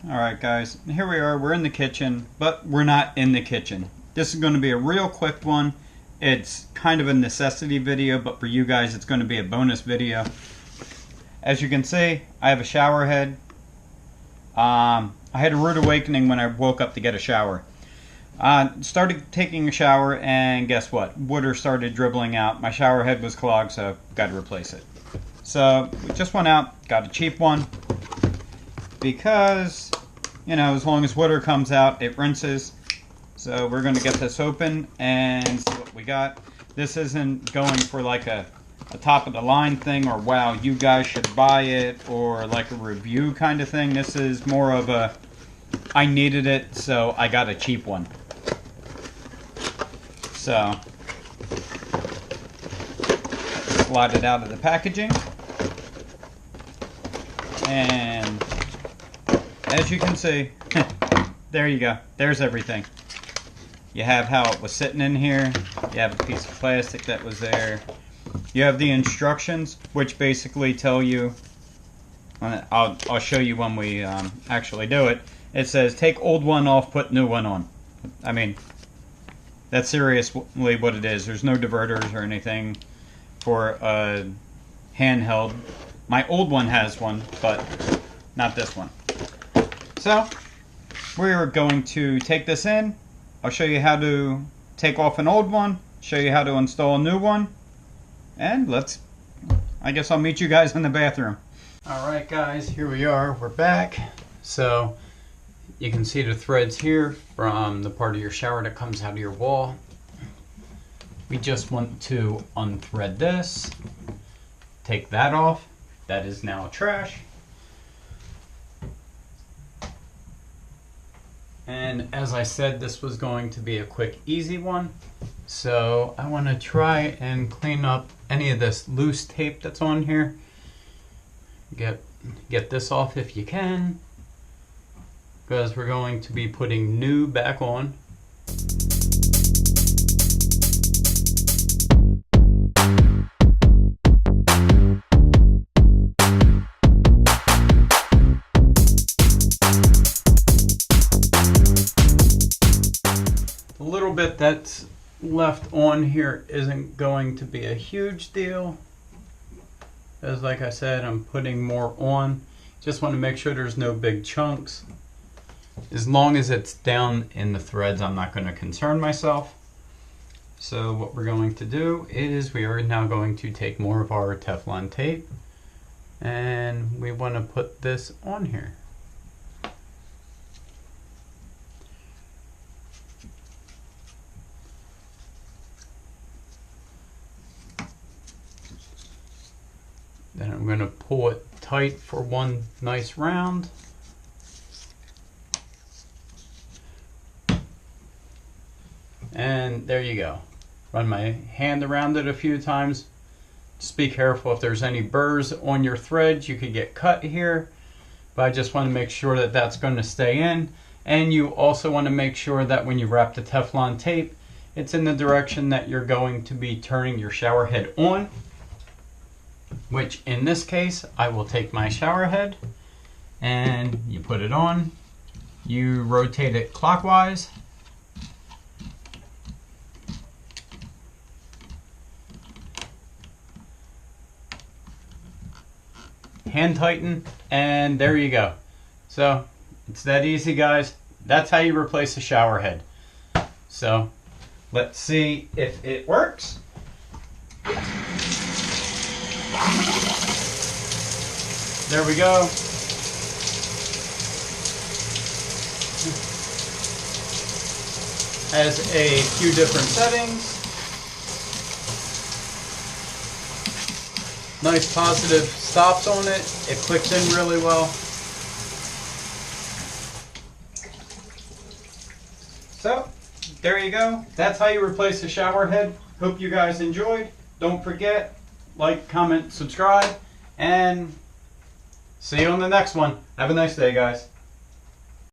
Alright guys, here we are, we're in the kitchen, but we're not in the kitchen. This is going to be a real quick one. It's kind of a necessity video, but for you guys it's going to be a bonus video. As you can see, I have a shower head. I had a rude awakening when I woke up to get a shower. Started taking a shower and guess what? Water started dribbling out. My shower head was clogged, so got to replace it. So we just went out, got a cheap one. Because, you know, as long as water comes out, it rinses. So we're going to get this open and see what we got. This isn't going for like a top of the line thing or wow, you guys should buy it or like a review kind of thing. This is more of a I needed it, so I got a cheap one. So slide it out of the packaging. And as you can see, there you go. There's everything. You have how it was sitting in here. You have a piece of plastic that was there. You have the instructions, which basically tell you, I'll show you when we actually do it. It says, take old one off, put new one on. I mean, that's seriously what it is. There's no diverters or anything for a handheld. My old one has one, but not this one. So, we're going to take this in. I'll show you how to take off an old one, show you how to install a new one, and I guess I'll meet you guys in the bathroom. Alright guys, here we are, we're back. So, you can see the threads here from the part of your shower that comes out of your wall. We just want to unthread this, take that off. That is now trash. And as I said, this was going to be a quick, easy one. So I want to try and clean up any of this loose tape that's on here. Get this off if you can, because we're going to be putting new back on. A little bit that's left on here isn't going to be a huge deal, as like I said, I'm putting more on. Just want to make sure there's no big chunks. As long as it's down in the threads, I'm not going to concern myself. So what we're going to do is we are now going to take more of our Teflon tape and we want to put this on here. Then I'm going to pull it tight for one nice round. And there you go. Run my hand around it a few times. Just be careful if there's any burrs on your threads, you could get cut here. But I just want to make sure that that's going to stay in. And you also want to make sure that when you wrap the Teflon tape, it's in the direction that you're going to be turning your shower head on. Which in this case, I will take my shower head and you put it on. You rotate it clockwise. Hand tighten, and there you go. So it's that easy, guys. That's how you replace a shower head. So let's see if it works. There we go. Has a few different settings. Nice positive stops on it. It clicks in really well. So, there you go. That's how you replace a shower head. Hope you guys enjoyed. Don't forget, like, comment, subscribe, and see you on the next one. Have a nice day, guys.